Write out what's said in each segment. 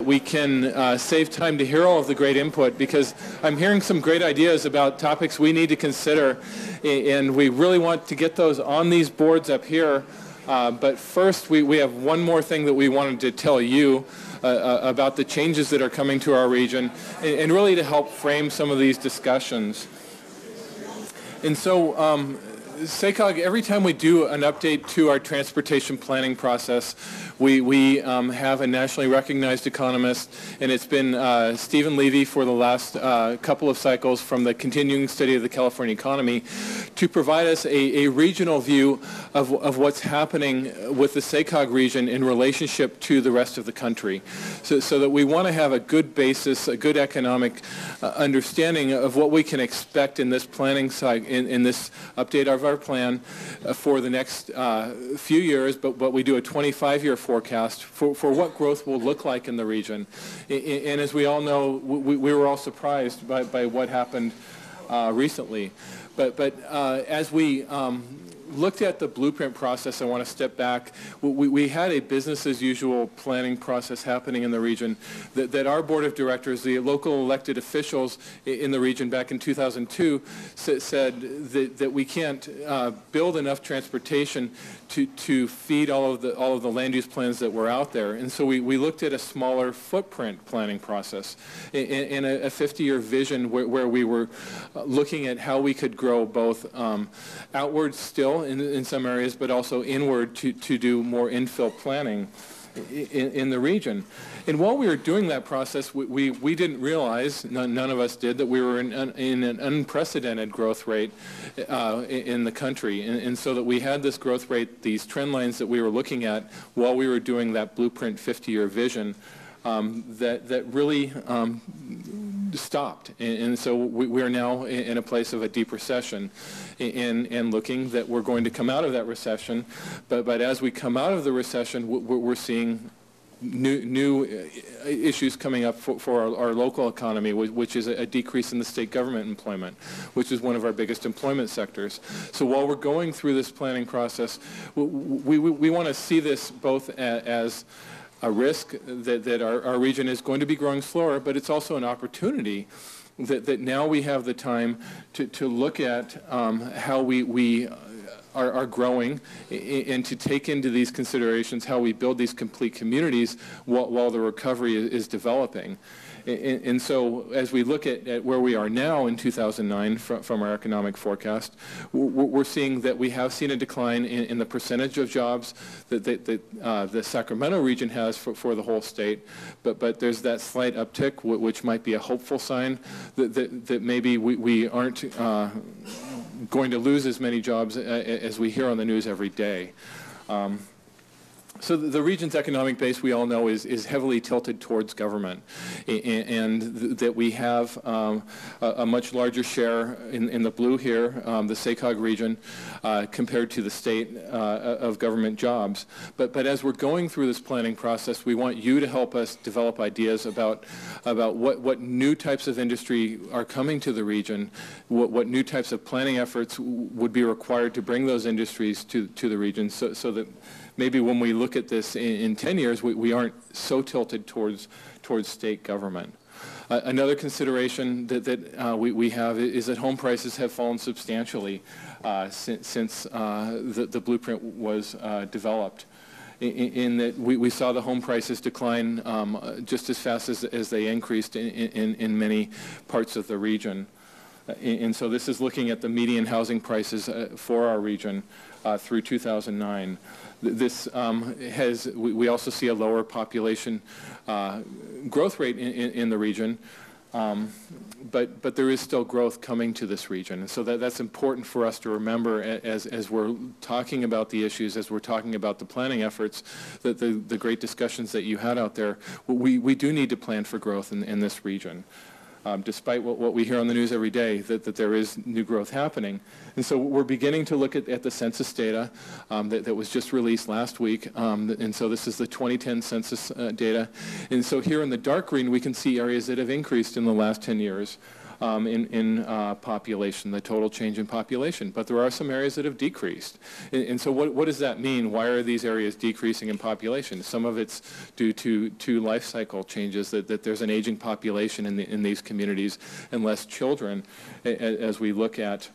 We can save time to hear all of the great input, because I'm hearing some great ideas about topics we need to consider, and we really want to get those on these boards up here. But first, we have one more thing that we wanted to tell you about the changes that are coming to our region, and really to help frame some of these discussions. And so, SACOG, every time we do an update to our transportation planning process, we have a nationally recognized economist, and it's been Stephen Levy for the last couple of cycles from the Continuing Study of the California Economy, to provide us a regional view of what's happening with the SACOG region in relationship to the rest of the country. So that we want to have a good basis, a good economic understanding of what we can expect in this planning cycle, in this update of our plan for the next few years, but we do a 25-year forecast for what growth will look like in the region. And as we all know, we were all surprised by what happened recently. But as we looked at the blueprint process, I want to step back. We had a business as usual planning process happening in the region that our board of directors, the local elected officials in the region back in 2002, said that we can't build enough transportation to feed all of the land use plans that were out there. And so we looked at a smaller footprint planning process in a 50-year vision where we were looking at how we could grow both outward still in some areas, but also inward to do more infill planning in the region. And while we were doing that process, we didn't realize, none of us did, that we were in an unprecedented growth rate in the country. And so that we had this growth rate, these trend lines that we were looking at while we were doing that blueprint 50-year vision, that really stopped. And so we are now in a place of a deep recession, and looking that we're going to come out of that recession. But as we come out of the recession, we're seeing new issues coming up for our local economy, which is a decrease in the state government employment, which is one of our biggest employment sectors. So while we're going through this planning process, we want to see this both as a risk that our region is going to be growing slower, but it's also an opportunity that now we have the time to look at how we are growing, and to take into these considerations how we build these complete communities while the recovery is developing. And so as we look at where we are now in 2009 from our economic forecast, we're seeing that we have seen a decline in the percentage of jobs that the Sacramento region has for the whole state, but there's that slight uptick, which might be a hopeful sign that maybe we aren't going to lose as many jobs as we hear on the news every day. So the region's economic base, we all know, is heavily tilted towards government, and that we have a much larger share in the blue here, the SACOG region, compared to the state of government jobs. But as we're going through this planning process, we want you to help us develop ideas about what new types of industry are coming to the region, what new types of planning efforts would be required to bring those industries to the region, so that maybe when we look at this in 10 years, we aren't so tilted towards state government. Another consideration that we have is that home prices have fallen substantially since the blueprint was developed. In that we saw the home prices decline just as fast as they increased in many parts of the region. And so this is looking at the median housing prices for our region through 2009. This we also see a lower population growth rate in the region, but there is still growth coming to this region. And so that's important for us to remember as we're talking about the issues, as we're talking about the planning efforts, that the great discussions that you had out there, we do need to plan for growth in this region. Despite what we hear on the news every day, that there is new growth happening. And so we're beginning to look at the census data that was just released last week. And so this is the 2010 census data. And so here in the dark green, we can see areas that have increased in the last 10 years. in population, the total change in population. But there are some areas that have decreased. And so what does that mean? Why are these areas decreasing in population? Some of it's due to life cycle changes, that there's an aging population in these communities and less children. As we look at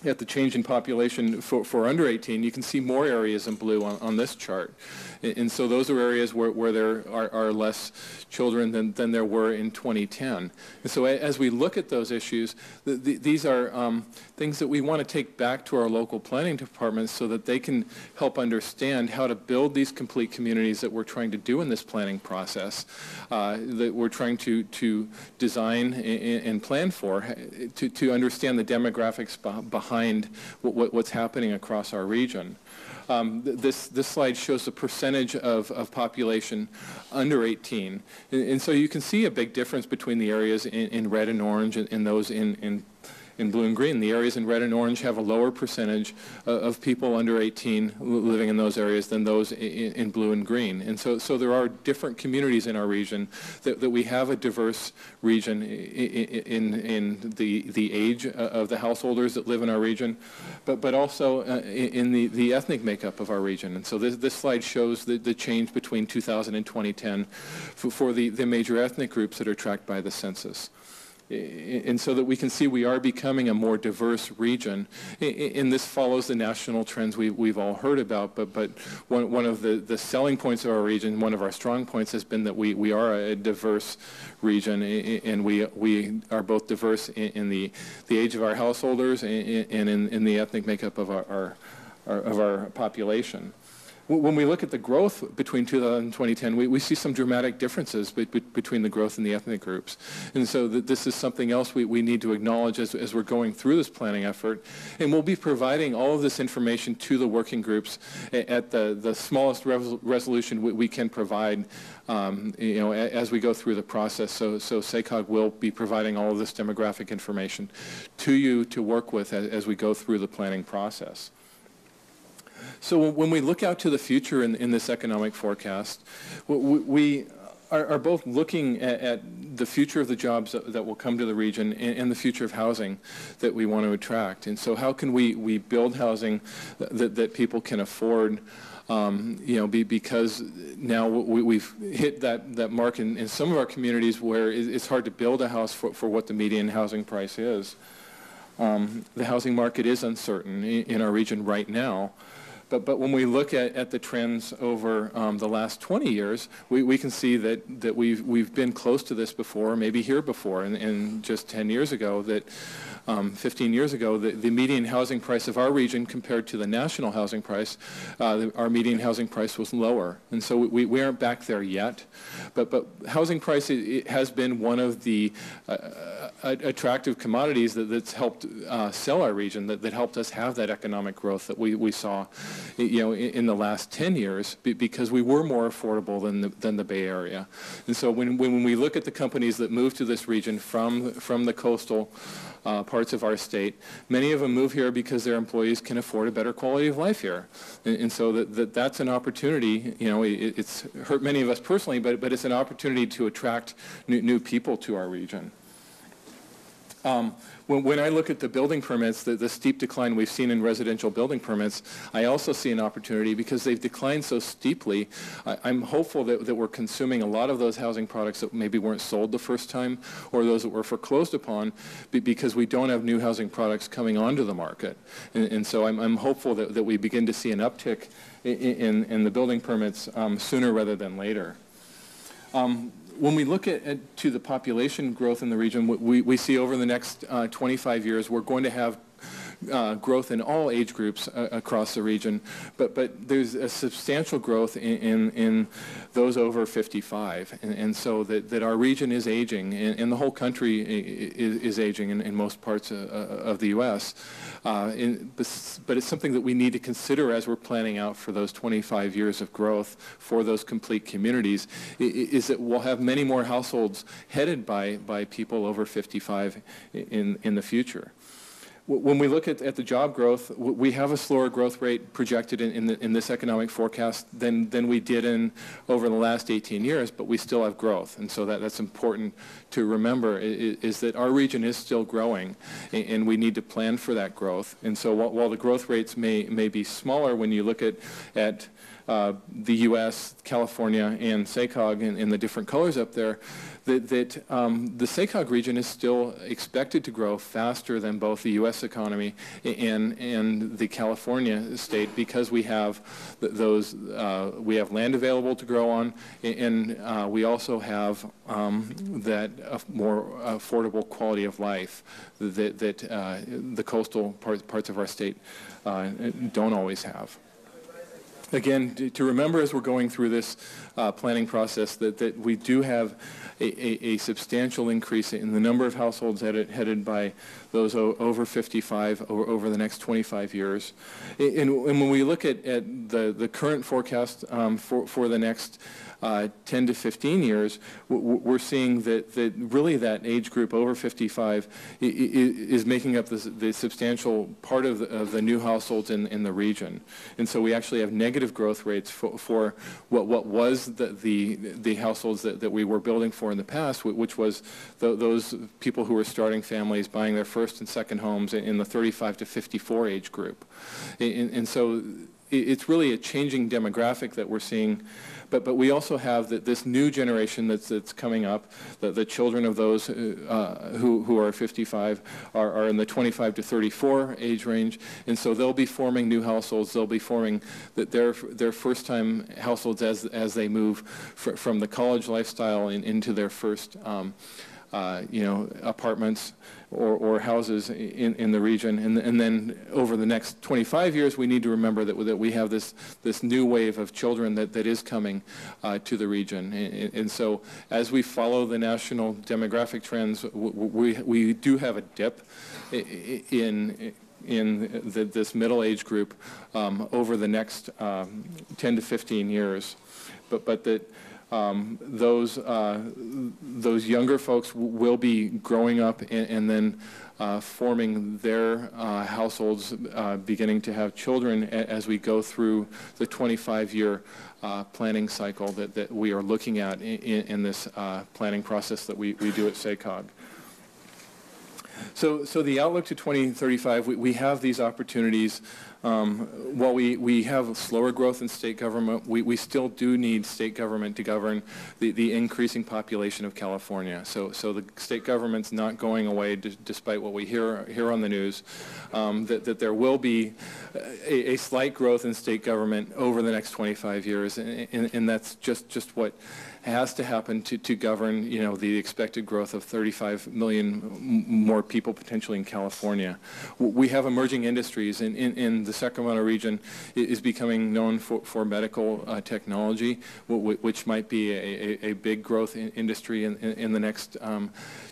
the change in population for under 18, you can see more areas in blue on this chart. And so those are areas where there are less children than there were in 2010. And so as we look at those issues, these are things that we want to take back to our local planning departments so that they can help understand how to build these complete communities that we're trying to do in this planning process, that we're trying to design and plan for, to understand the demographics behind what's happening across our region. This slide shows the percentage of population under 18. And so you can see a big difference between the areas in red and orange and those in blue and green. The areas in red and orange have a lower percentage of people under 18 living in those areas than those in blue and green. And so there are different communities in our region that we have a diverse region in the age of the householders that live in our region, but also in the ethnic makeup of our region. And so this slide shows the change between 2000 and 2010 for the major ethnic groups that are tracked by the census. And so that we can see we are becoming a more diverse region. And this follows the national trends we've all heard about, but one of the selling points of our region, one of our strong points has been that we are a diverse region, and we are both diverse in the age of our householders and in the ethnic makeup of our population. When we look at the growth between 2000 and 2010, we see some dramatic differences between the growth in the ethnic groups. And so this is something else we need to acknowledge as we're going through this planning effort. And we'll be providing all of this information to the working groups at the smallest resolution we can provide as we go through the process. So SACOG will be providing all of this demographic information to you to work with as we go through the planning process. So when we look out to the future in this economic forecast, we are both looking at the future of the jobs that will come to the region and the future of housing that we want to attract. And so how can we build housing that people can afford, because now we've hit that mark in some of our communities where it's hard to build a house for what the median housing price is. The housing market is uncertain in our region right now. But when we look at the trends over the last 20 years, we can see that we've been close to this before, maybe here before, and just 10 years ago, 15 years ago, the median housing price of our region compared to the national housing price, our median housing price was lower. And so we aren't back there yet. But housing price it has been one of the attractive commodities that's helped sell our region, that helped us have that economic growth that we saw in the last 10 years, because we were more affordable than the Bay Area. And so when we look at the companies that move to this region from the coastal parts of our state, many of them move here because their employees can afford a better quality of life here. And so that's an opportunity. It's hurt many of us personally, but it's an opportunity to attract new people to our region. When I look at the building permits, the steep decline we've seen in residential building permits, I also see an opportunity because they've declined so steeply. I'm hopeful that we're consuming a lot of those housing products that maybe weren't sold the first time, or those that were foreclosed upon, because we don't have new housing products coming onto the market. And so I'm hopeful that we begin to see an uptick in the building permits sooner rather than later. When we look to the population growth in the region, we see over the next 25 years, we're going to have growth in all age groups across the region, but there's a substantial growth in those over 55, and so that our region is aging, and the whole country is aging in most parts of the U.S. But it's something that we need to consider as we're planning out for those 25 years of growth for those complete communities, is that we'll have many more households headed by people over 55 in the future. when we look at the job growth, we have a slower growth rate projected in this economic forecast than we did over the last 18 years, but we still have growth. And so that's important to remember, is that our region is still growing, and we need to plan for that growth. And so while the growth rates may be smaller when you look at the U.S., California, and SACOG and the different colors up there, that the SACOG region is still expected to grow faster than both the U.S. economy and the California state, because we have we have land available to grow on, and we also have that more affordable quality of life that the coastal parts of our state don't always have. Again, to remember as we're going through this planning process that we do have a substantial increase in the number of households headed by those over 55 over the next 25 years. And when we look at the current forecast for the next 10 to 15 years, we're seeing that really that age group over 55 is making up the substantial part of the new households in the region. And so we actually have negative growth rates for what was the households that we were building for in the past, which was those people who were starting families, buying their first and second homes in the 35 to 54 age group. And so it's really a changing demographic that we're seeing. But we also have this new generation that's coming up. The children of those who are 55 are in the 25 to 34 age range, and so they'll be forming new households. They'll be forming their first-time households as they move from the college lifestyle into their first apartments or houses in the region, and then over the next 25 years, we need to remember that we have this new wave of children that is coming to the region, and so as we follow the national demographic trends, we do have a dip in this middle age group over the next 10 to 15 years, but that. Those younger folks will be growing up and then forming their households, beginning to have children as we go through the 25-year planning cycle that we are looking at in this planning process that we do at SACOG. So the outlook to 2035, we have these opportunities. While we have slower growth in state government, we still do need state government to govern the increasing population of California. So the state government's not going away despite what we hear on the news, that there will be a slight growth in state government over the next 25 years, and that's just what has to happen to govern, the expected growth of 35 million more people potentially in California. We have emerging industries in the Sacramento region is becoming known for medical technology, which might be a big growth industry in the next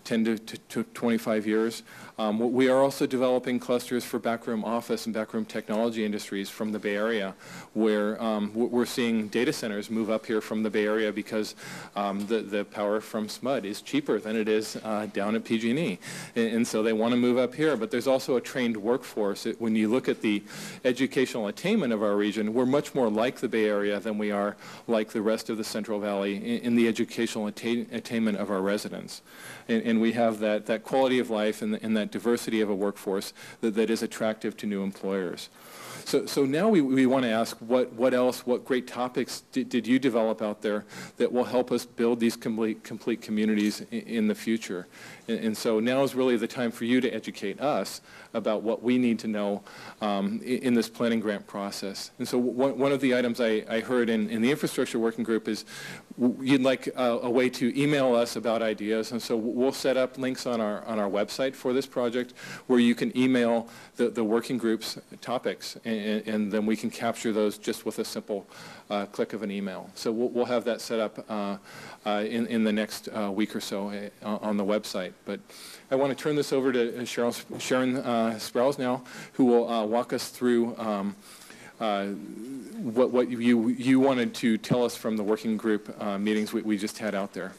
10 to 25 years. We are also developing clusters for backroom office and backroom technology industries from the Bay Area, where we're seeing data centers move up here from the Bay Area because the power from SMUD is cheaper than it is down at PG&E. And so they want to move up here, but there's also a trained workforce. When you look at the educational attainment of our region, we're much more like the Bay Area than we are like the rest of the Central Valley in the educational attainment of our residents. And we have that quality of life and that diversity of a workforce that is attractive to new employers. So now we want to ask what else, what great topics did you develop out there that will help us build these complete communities in the future? And so now is really the time for you to educate us about what we need to know in this planning grant process. And so one of the items I heard in the infrastructure working group is you'd like a way to email us about ideas, and so we'll set up links on our website for this project where you can email the working group's topics, and then we can capture those just with a simple click of an email. So we'll have that set up in the next week or so on the website. But I want to turn this over to Sharon Sprouse now, who will walk us through what you wanted to tell us from the working group meetings we just had out there.